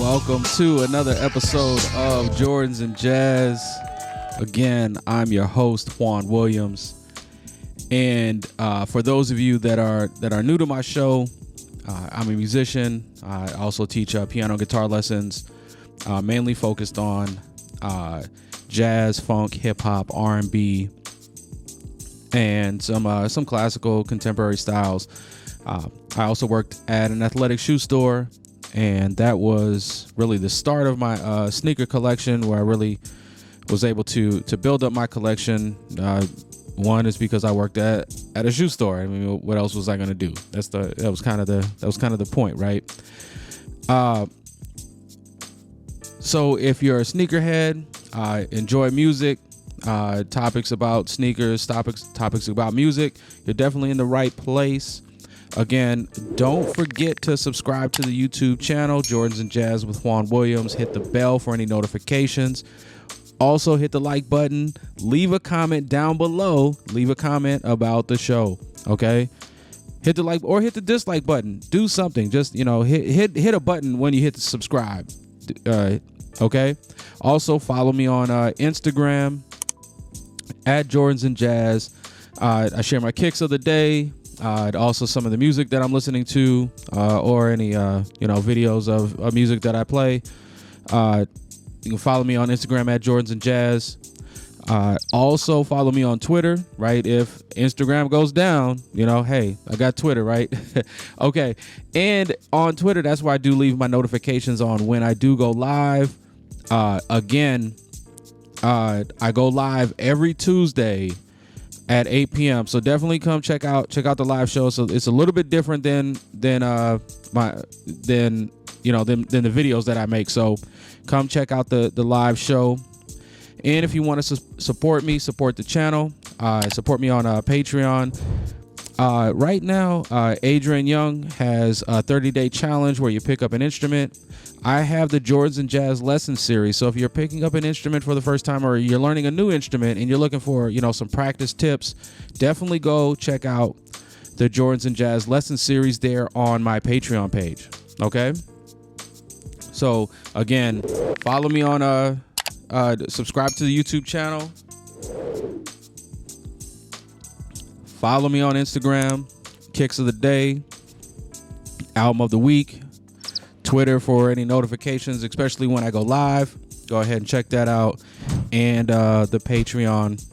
Welcome to another episode of Jordans and Jazz. Again, I'm your host, Juan Williams. And for those of you that are new to my show, I'm a musician. I also teach piano and guitar lessons, mainly focused on jazz, funk, hip hop, R&B, and some classical contemporary styles. I also worked at an athletic shoe store, and that was really the start of my sneaker collection, where I really was able to build up my collection. One is because I worked at a shoe store. I mean, what else was I going to do? That was kind of the point, right? So if you're a sneakerhead, enjoy music, topics about sneakers, topics about music, you're definitely in the right place. Again, don't forget to subscribe to the YouTube channel, Jordans and Jazz with Juan Williams. Hit the bell for any notifications. Also, hit the like button. Leave a comment down below. Leave a comment about the show. Okay? Hit the like or hit the dislike button. Do something. Just, hit a button when you hit the subscribe. Okay? Also, follow me on Instagram at Jordans and Jazz. I share my kicks of the day. Also some of the music that I'm listening to, or any videos of music that I play. You can follow me on Instagram at Jordans and Jazz. Also follow me on Twitter, right? If Instagram goes down, hey, I got Twitter, right? Okay. And on Twitter, that's where I do leave my notifications on when I do go live. Again, I go live every Tuesday at 8 p.m. So definitely come check out the live show. So it's a little bit different than the videos that I make. So come check out the live show. And if you want to support me, support the channel, support me on Patreon. Right now, Adrian Young has a 30-day challenge where you pick up an instrument. I have the Jordans and Jazz lesson series. So if you're picking up an instrument for the first time, or you're learning a new instrument and you're looking for, some practice tips, definitely go check out the Jordans and Jazz lesson series there on my Patreon page. Okay. So again, follow me on, subscribe to the YouTube channel. Follow me on Instagram, Kicks of the Day, Album of the Week, Twitter for any notifications, especially when I go live. Go ahead and check that out. And the Patreon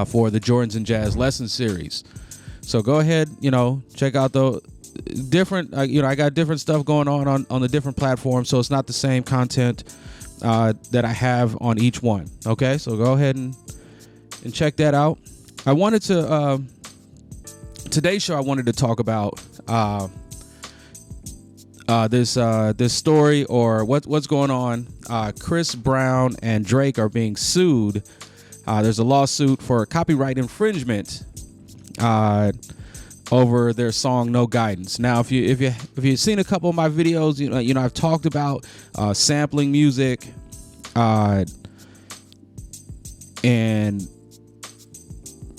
for the Jordans and Jazz lesson series. So go ahead, check out the different, I got different stuff going on the different platforms. So it's not the same content that I have on each one. Okay, so go ahead and check that out. I wanted to today's show. I wanted to talk about this story, or what's going on. Chris Brown and Drake are being sued. There's a lawsuit for copyright infringement over their song "No Guidance." Now, if you've seen a couple of my videos, I've talked about sampling music,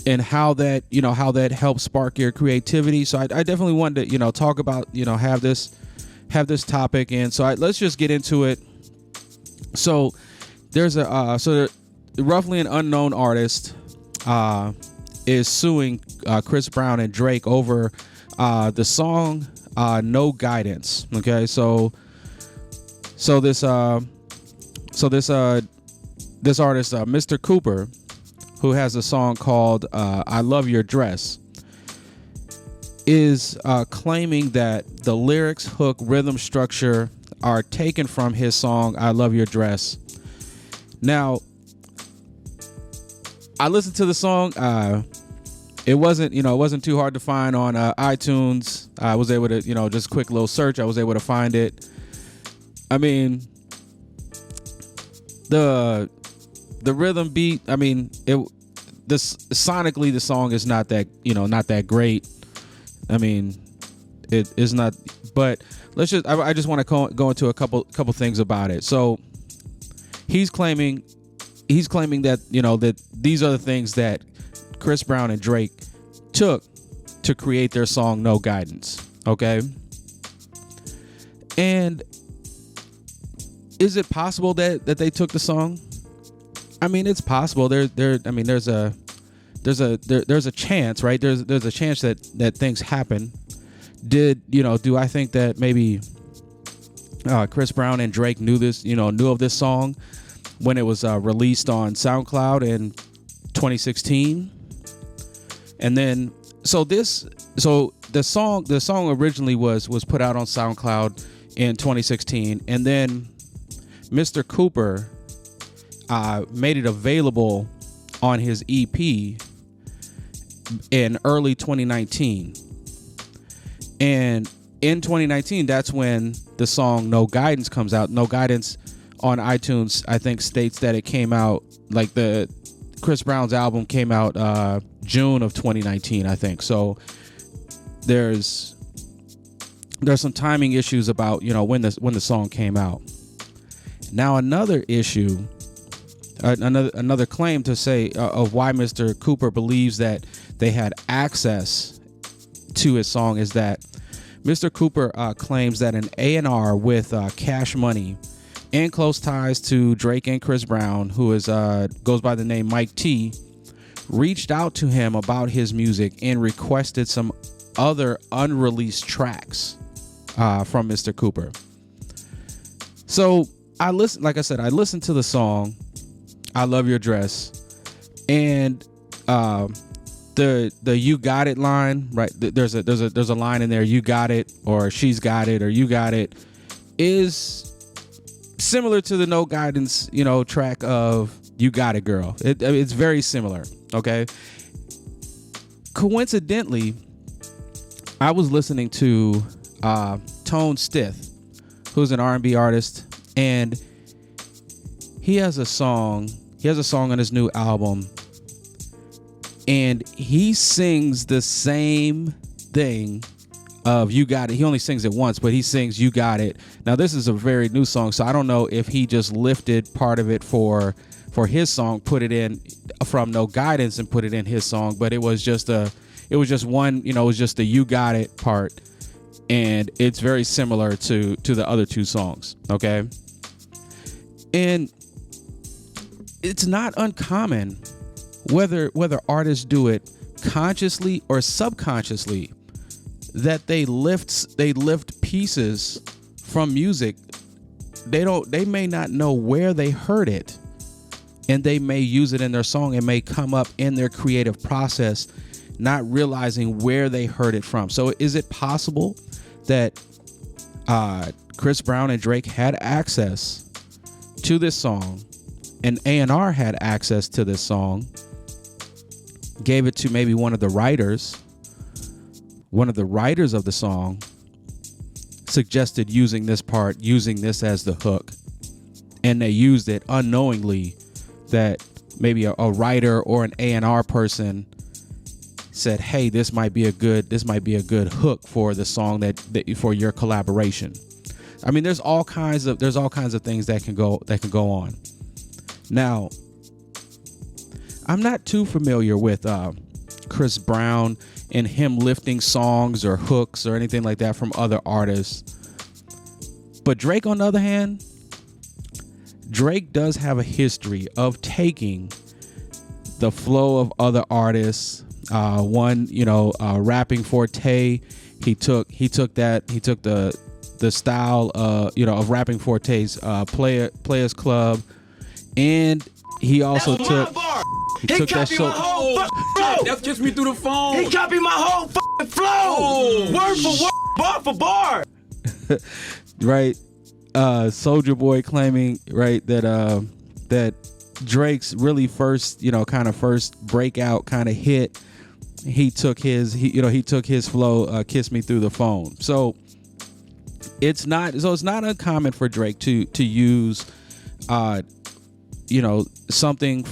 and how that helps spark your creativity. So I definitely wanted to talk about have this topic, and so let's just get into it. So there's roughly an unknown artist is suing Chris Brown and Drake over the song "No Guidance." Okay, so this artist, Mr. Cooper, who has a song called "I Love Your Dress," is claiming that the lyrics, hook, rhythm, structure are taken from his song "I Love Your Dress." Now, I listened to the song. It wasn't too hard to find on iTunes. I was able to, just a quick little search, I was able to find it. I mean, the rhythm beat, sonically the song is not that great. I mean, it is not, but I just want to go into a couple things about it. So he's claiming that, that these are the things that Chris Brown and Drake took to create their song "No Guidance." Okay. And Is it possible that they took the song? I mean, it's possible. I mean, there's a chance, right? There's a chance that things happen. Do I think that maybe Chris Brown and Drake knew of this song when it was released on SoundCloud in 2016? And then the song originally was put out on SoundCloud in 2016, and then Mr. Cooper made it available on his EP in early 2019. And in 2019, that's when the song No Guidance comes out. No Guidance on iTunes, I think, states that it came out, like the Chris Brown's album came out June of 2019, I think. So there's some timing issues about, when the song came out. Now another issue, another claim to say of why Mr. Cooper believes that they had access to his song is that Mr. Cooper claims that an A&R with Cash Money and close ties to Drake and Chris Brown, who goes by the name Mike T, reached out to him about his music and requested some other unreleased tracks from Mr. Cooper. So I listened to the song I Love Your Dress, and the "You Got It" line, right? There's a line in there, "You got it," or "She's got it," or "You got it," is similar to the No Guidance, track of "You Got It, Girl." It's very similar. Okay. Coincidentally, I was listening to Tone Stith, who's an R&B artist, and he has a song on his new album, and he sings the same thing of "You Got It." He only sings it once, but he sings "You Got It." Now, this is a very new song, so I don't know if he just lifted part of it for his song, put it in from No Guidance and put it in his song, but it was just the "You Got It" part, and it's very similar to the other two songs. Okay. And it's not uncommon, whether artists do it consciously or subconsciously, that they lift pieces from music. They may not know where they heard it, and they may use it in their song. It may come up in their creative process, not realizing where they heard it from. So is it possible that Chris Brown and Drake had access to this song, and A&R had access to this song, gave it to maybe one of the writers of the song, suggested using this as the hook, and they used it unknowingly, that maybe a writer or an A&R person said, hey, this might be a good hook for the song that for your collaboration. I mean, there's all kinds of things that can go on. Now, I'm not too familiar with Chris Brown and him lifting songs or hooks or anything like that from other artists. But Drake, on the other hand, Drake does have a history of taking the flow of other artists. Rapping Forte, he took the style of Rapping Forte's Players Club, and he also took that show. That gets me through the phone. He copied my whole flow, word for word, bar for bar. Right, Soulja Boy claiming, right, that Drake's really first breakout kind of hit, he took his flow, "Kiss Me Through the Phone." So it's not uncommon for Drake to use something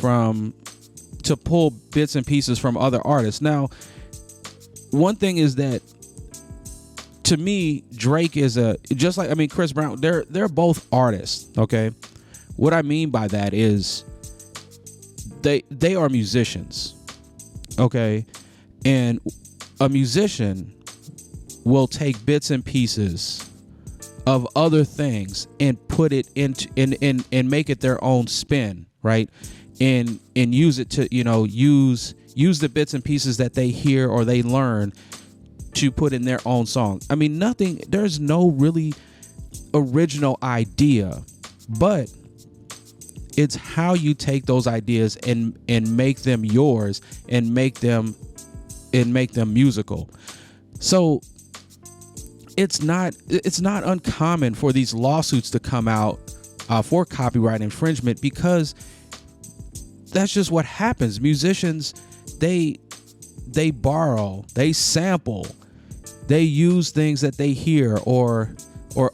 to pull bits and pieces from other artists. Now, one thing is that, to me, Drake is Chris Brown, they're both artists, okay? What I mean by that is they are musicians, okay? And a musician will take bits and pieces of other things and put it into and make it their own spin, right? And use it to, use the bits and pieces that they hear or they learn to put in their own song. I mean, there's no really original idea, but it's how you take those ideas and make them yours and make them musical. So it's not uncommon for these lawsuits to come out for copyright infringement, because that's just what happens. Musicians, they borrow, they sample, they use things that they hear or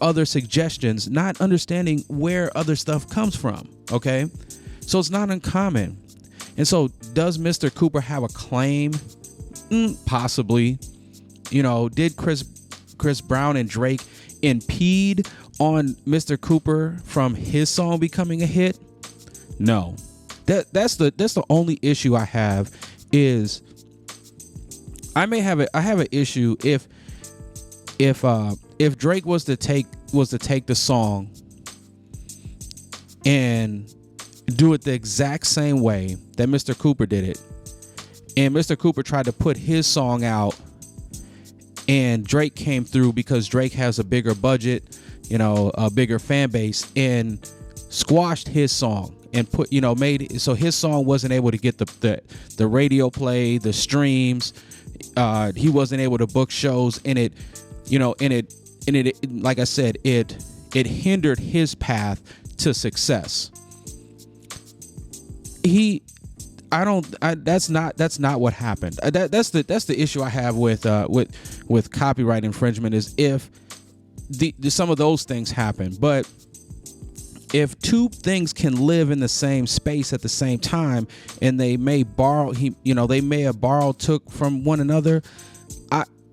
other suggestions, not understanding where other stuff comes from. Okay, so it's not uncommon. And so, does Mr. Cooper have a claim? Possibly. Did Chris Brown and Drake impede on Mr. Cooper from his song becoming a hit? No. That's the only issue I have. Is I have an issue if Drake was to take the song and do it the exact same way that Mr. Cooper did it, and Mr. Cooper tried to put his song out, and Drake came through because Drake has a bigger budget, a bigger fan base, and squashed his song and made it so his song wasn't able to get the radio play, the streams. He wasn't able to book shows, and it like I said, it hindered his path to success. That's not what happened. That's the issue I have with copyright infringement, is if some of those things happen. But if two things can live in the same space at the same time, and they may have took from one another,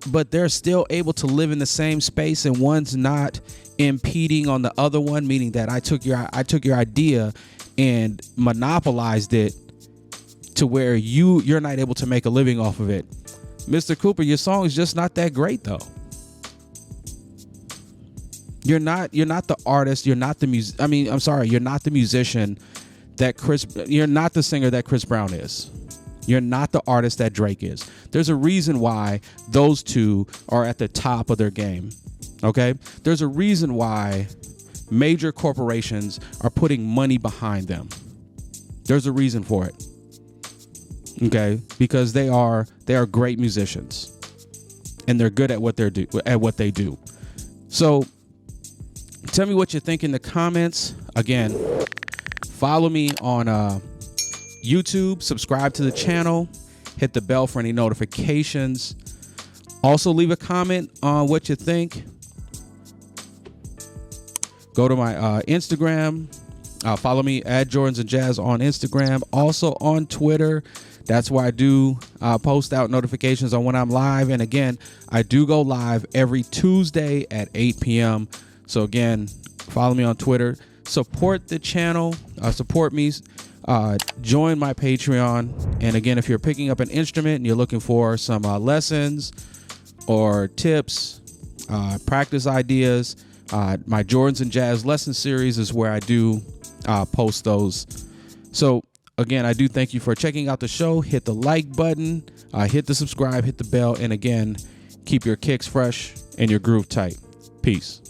but they're still able to live in the same space, and one's not impeding on the other one, meaning that I took your idea and monopolized it to where you're not able to make a living off of it. Mr. Cooper, your song is just not that great, though. You're not the artist. You're not the you're not the musician you're not the singer that Chris Brown is. You're not the artist that Drake is. There's a reason why those two are at the top of their game. Okay? There's a reason why major corporations are putting money behind them. There's a reason for it. Okay? Because they are great musicians, and they're good at what they do. So tell me what you think in the comments. Again, follow me on YouTube, subscribe to the channel, hit the bell for any notifications. Also, leave a comment on what you think. Go to my Instagram. Follow me at Jordans and Jazz on Instagram. Also on Twitter. That's where I do post out notifications on when I'm live. And again, I do go live every Tuesday at 8 p.m. So again, follow me on Twitter. Support the channel. Support me. Join my Patreon. And again, if you're picking up an instrument and you're looking for some lessons or tips, practice ideas, my Jordans and Jazz lesson series is where I do post those. So again, I do thank you for checking out the show. Hit the like button, hit the subscribe, hit the bell, and again, keep your kicks fresh and your groove tight. Peace.